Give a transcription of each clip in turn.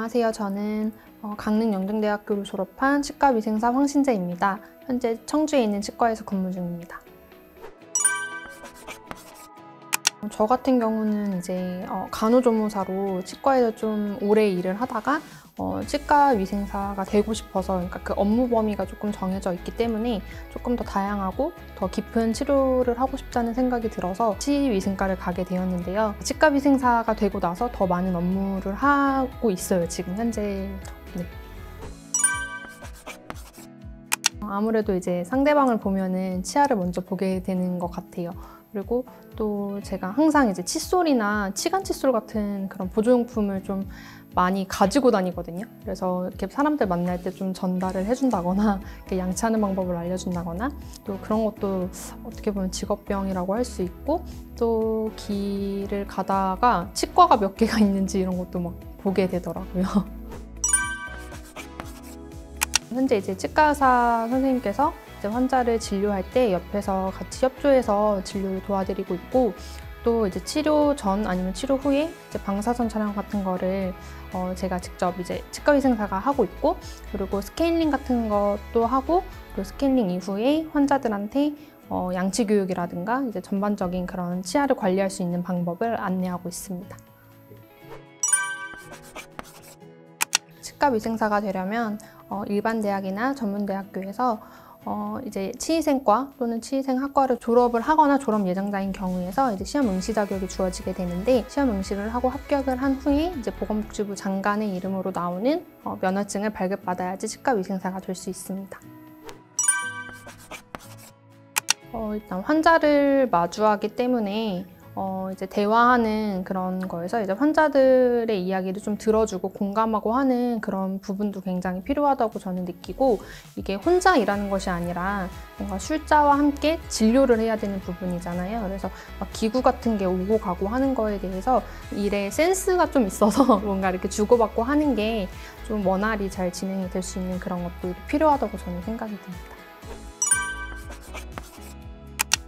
안녕하세요. 저는 강릉 영등대학교를 졸업한 치과위생사 황신재입니다. 현재 청주에 있는 치과에서 근무 중입니다. 저 같은 경우는 이제 간호조무사로 치과에서 좀 오래 일을 하다가 치과위생사가 되고 싶어서, 그러니까 그 업무 범위가 조금 정해져 있기 때문에 조금 더 다양하고 더 깊은 치료를 하고 싶다는 생각이 들어서 치위생과를 가게 되었는데요. 치과위생사가 되고 나서 더 많은 업무를 하고 있어요, 지금 현재. 네. 아무래도 이제 상대방을 보면은 치아를 먼저 보게 되는 것 같아요. 그리고 또 제가 항상 이제 칫솔이나 치간 칫솔 같은 그런 보조용품을 좀 많이 가지고 다니거든요. 그래서 이렇게 사람들 만날 때 좀 전달을 해준다거나 이렇게 양치하는 방법을 알려준다거나, 또 그런 것도 어떻게 보면 직업병이라고 할 수 있고, 또 길을 가다가 치과가 몇 개가 있는지 이런 것도 막 보게 되더라고요. 현재 이제 치과의사 선생님께서 이제 환자를 진료할 때 옆에서 같이 협조해서 진료를 도와드리고 있고, 또 이제 치료 전 아니면 치료 후에 이제 방사선 촬영 같은 거를 제가 직접 이제 치과위생사가 하고 있고, 그리고 스케일링 같은 것도 하고, 그리고 스케일링 이후에 환자들한테 양치 교육이라든가 이제 전반적인 그런 치아를 관리할 수 있는 방법을 안내하고 있습니다. 치과위생사가 되려면 일반 대학이나 전문대학교에서 이제 치위생과 또는 치위생학과를 졸업을 하거나 졸업 예정자인 경우에서 이제 시험 응시 자격이 주어지게 되는데, 시험 응시를 하고 합격을 한 후에 이제 보건복지부 장관의 이름으로 나오는 면허증을 발급받아야지 치과위생사가 될 수 있습니다. 일단 환자를 마주하기 때문에 이제 대화하는 그런 거에서 이제 환자들의 이야기를 좀 들어주고 공감하고 하는 그런 부분도 굉장히 필요하다고 저는 느끼고, 이게 혼자 일하는 것이 아니라 뭔가 술자와 함께 진료를 해야 되는 부분이잖아요. 그래서 막 기구 같은 게 오고 가고 하는 거에 대해서 일에 센스가 좀 있어서 뭔가 이렇게 주고받고 하는 게 좀 원활히 잘 진행이 될 수 있는 그런 것도 필요하다고 저는 생각이 듭니다.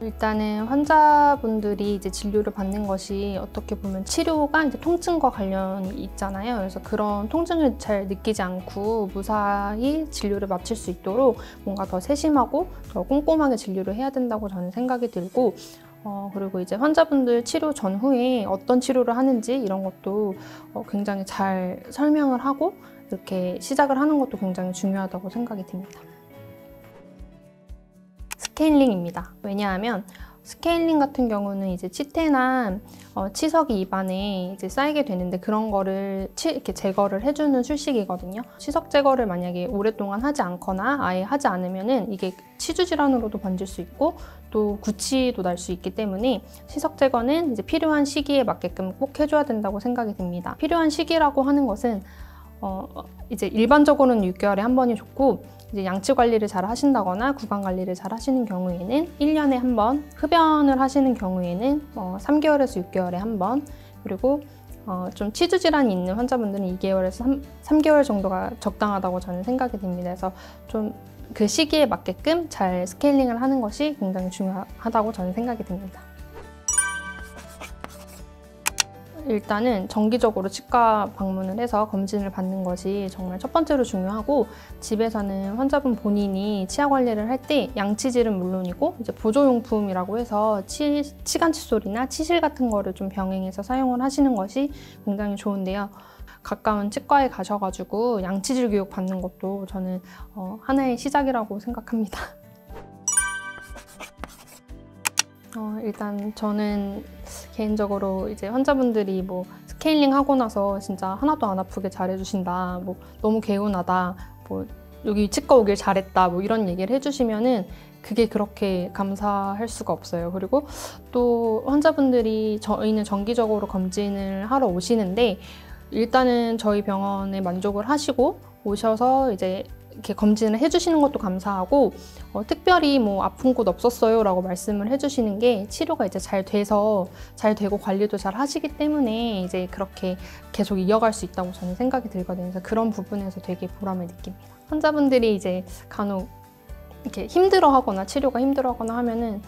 일단은 환자분들이 이제 진료를 받는 것이 어떻게 보면 치료가 이제 통증과 관련이 있잖아요. 그래서 그런 통증을 잘 느끼지 않고 무사히 진료를 마칠 수 있도록 뭔가 더 세심하고 더 꼼꼼하게 진료를 해야 된다고 저는 생각이 들고, 그리고 이제 환자분들 치료 전후에 어떤 치료를 하는지 이런 것도 굉장히 잘 설명을 하고 이렇게 시작을 하는 것도 굉장히 중요하다고 생각이 듭니다. 스케일링입니다. 왜냐하면 스케일링 같은 경우는 이제 치태나 치석이 입안에 이제 쌓이게 되는데, 그런 거를 이렇게 제거를 해주는 술식이거든요. 치석 제거를 만약에 오랫동안 하지 않거나 아예 하지 않으면은 이게 치주 질환으로도 번질 수 있고 또 구취도 날 수 있기 때문에 치석 제거는 이제 필요한 시기에 맞게끔 꼭 해줘야 된다고 생각이 듭니다. 필요한 시기라고 하는 것은 이제 일반적으로는 6개월에 한 번이 좋고, 이제 양치 관리를 잘 하신다거나 구강 관리를 잘 하시는 경우에는 1년에 한 번, 흡연을 하시는 경우에는 3개월에서 6개월에 한 번, 그리고 좀 치주 질환이 있는 환자분들은 2개월에서 3개월 정도가 적당하다고 저는 생각이 됩니다. 그래서 좀 그 시기에 맞게끔 잘 스케일링을 하는 것이 굉장히 중요하다고 저는 생각이 듭니다. 일단은 정기적으로 치과 방문을 해서 검진을 받는 것이 정말 첫 번째로 중요하고, 집에서는 환자분 본인이 치아 관리를 할 때 양치질은 물론이고 이제 보조용품이라고 해서 치간 칫솔이나 치실 같은 거를 좀 병행해서 사용을 하시는 것이 굉장히 좋은데요. 가까운 치과에 가셔가지고 양치질 교육 받는 것도 저는 하나의 시작이라고 생각합니다. 일단 저는 개인적으로 이제 환자분들이 뭐 스케일링 하고 나서 진짜 하나도 안 아프게 잘해주신다, 뭐 너무 개운하다, 뭐 여기 치과 오길 잘했다, 뭐 이런 얘기를 해주시면은 그게 그렇게 감사할 수가 없어요. 그리고 또 환자분들이 저희는 정기적으로 검진을 하러 오시는데, 일단은 저희 병원에 만족을 하시고 오셔서 이제 이렇게 검진을 해주시는 것도 감사하고, 특별히 뭐 아픈 곳 없었어요 라고 말씀을 해주시는 게 치료가 이제 잘 되고 관리도 잘 하시기 때문에 이제 그렇게 계속 이어갈 수 있다고 저는 생각이 들거든요. 그래서 그런 부분에서 되게 보람을 느낍니다. 환자분들이 이제 간혹 이렇게 힘들어하거나 치료가 힘들어하거나 하면은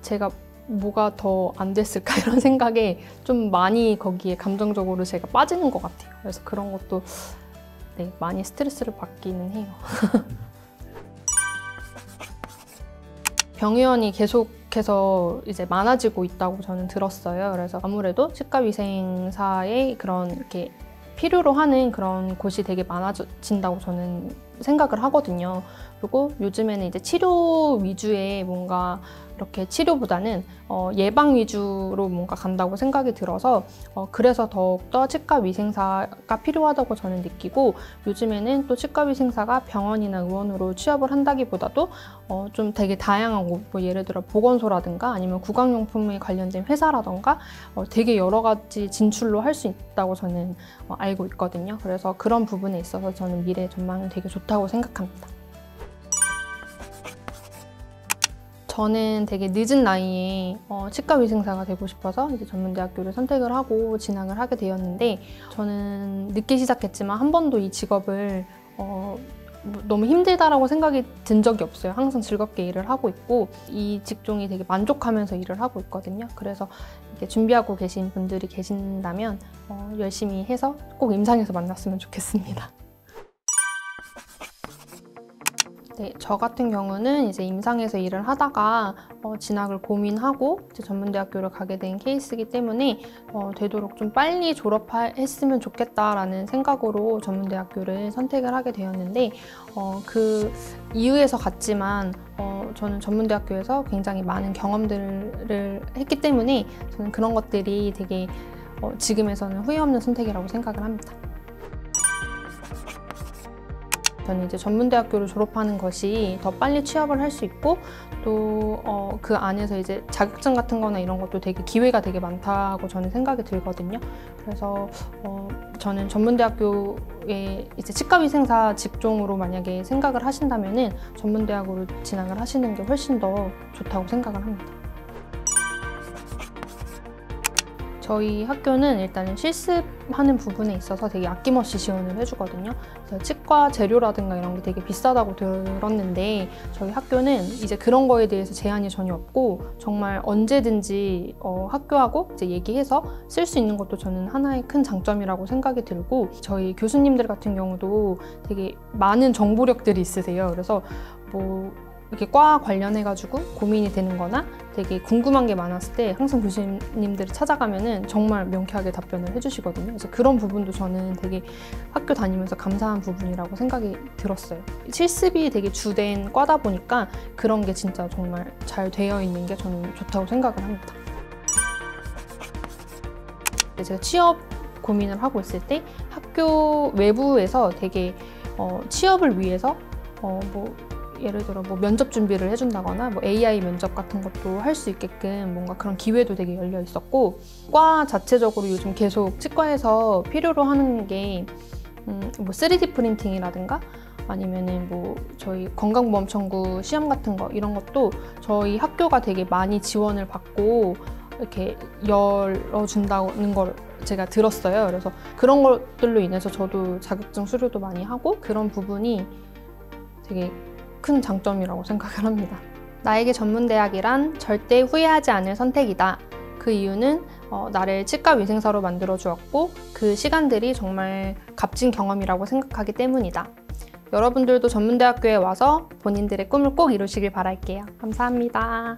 제가 뭐가 더 안 됐을까 이런 생각에 좀 많이 거기에 감정적으로 제가 빠지는 것 같아요. 그래서 그런 것도 네, 많이 스트레스를 받기는 해요. 병의원이 계속해서 이제 많아지고 있다고 저는 들었어요. 그래서 아무래도 치과위생사의 그런 이렇게 필요로 하는 그런 곳이 되게 많아진다고 저는 생각을 하거든요. 그리고 요즘에는 이제 치료 위주의 뭔가 이렇게 치료보다는 예방 위주로 뭔가 간다고 생각이 들어서 그래서 더욱더 치과위생사가 필요하다고 저는 느끼고, 요즘에는 또 치과위생사가 병원이나 의원으로 취업을 한다기보다도 좀 되게 다양한 곳, 뭐 예를 들어 보건소라든가 아니면 구강용품에 관련된 회사라든가 되게 여러 가지 진출로 할 수 있다고 저는 알고 있거든요. 그래서 그런 부분에 있어서 저는 미래 전망이 되게 좋다고 생각합니다. 저는 되게 늦은 나이에 치과위생사가 되고 싶어서 이제 전문대학교를 선택을 하고 진학을 하게 되었는데, 저는 늦게 시작했지만 한 번도 이 직업을 너무 힘들다라고 생각이 든 적이 없어요. 항상 즐겁게 일을 하고 있고 이 직종이 되게 만족하면서 일을 하고 있거든요. 그래서 이렇게 준비하고 계신 분들이 계신다면 열심히 해서 꼭 임상에서 만났으면 좋겠습니다. 네, 저 같은 경우는 이제 임상에서 일을 하다가 진학을 고민하고 이제 전문대학교를 가게 된 케이스이기 때문에 되도록 좀 빨리 졸업했으면 좋겠다라는 생각으로 전문대학교를 선택을 하게 되었는데, 그 이유에서 갔지만 저는 전문대학교에서 굉장히 많은 경험들을 했기 때문에 저는 그런 것들이 되게 지금에서는 후회 없는 선택이라고 생각을 합니다. 저는 이제 전문대학교를 졸업하는 것이 더 빨리 취업을 할 수 있고, 또 그 안에서 이제 자격증 같은 거나 이런 것도 되게 기회가 되게 많다고 저는 생각이 들거든요. 그래서 저는 전문대학교에 이제 치과위생사 직종으로 만약에 생각을 하신다면은 전문대학으로 진학을 하시는 게 훨씬 더 좋다고 생각을 합니다. 저희 학교는 일단은 실습하는 부분에 있어서 되게 아낌없이 지원을 해주거든요. 그래서 치과 재료라든가 이런 게 되게 비싸다고 들었는데, 저희 학교는 이제 그런 거에 대해서 제한이 전혀 없고 정말 언제든지 학교하고 이제 얘기해서 쓸 수 있는 것도 저는 하나의 큰 장점이라고 생각이 들고, 저희 교수님들 같은 경우도 되게 많은 정보력들이 있으세요. 그래서 뭐 이렇게 과 관련해가지고 고민이 되는 거나 되게 궁금한 게 많았을 때 항상 교수님들을 찾아가면은 정말 명쾌하게 답변을 해주시거든요. 그래서 그런 부분도 저는 되게 학교 다니면서 감사한 부분이라고 생각이 들었어요. 실습이 되게 주된 과다 보니까 그런 게 진짜 정말 잘 되어 있는 게 저는 좋다고 생각을 합니다. 제가 취업 고민을 하고 있을 때 학교 외부에서 되게 취업을 위해서 뭐 예를 들어 뭐 면접 준비를 해준다거나 뭐 AI 면접 같은 것도 할 수 있게끔 뭔가 그런 기회도 되게 열려 있었고, 과 자체적으로 요즘 계속 치과에서 필요로 하는 게 뭐 3D 프린팅이라든가 아니면은 뭐 저희 건강보험 청구 시험 같은 거, 이런 것도 저희 학교가 되게 많이 지원을 받고 이렇게 열어준다는 걸 제가 들었어요. 그래서 그런 것들로 인해서 저도 자격증 수료도 많이 하고, 그런 부분이 되게 큰 장점이라고 생각을 합니다. 나에게 전문대학이란 절대 후회하지 않을 선택이다. 그 이유는 나를 치과위생사로 만들어 주었고 그 시간들이 정말 값진 경험이라고 생각하기 때문이다. 여러분들도 전문대학교에 와서 본인들의 꿈을 꼭 이루시길 바랄게요. 감사합니다.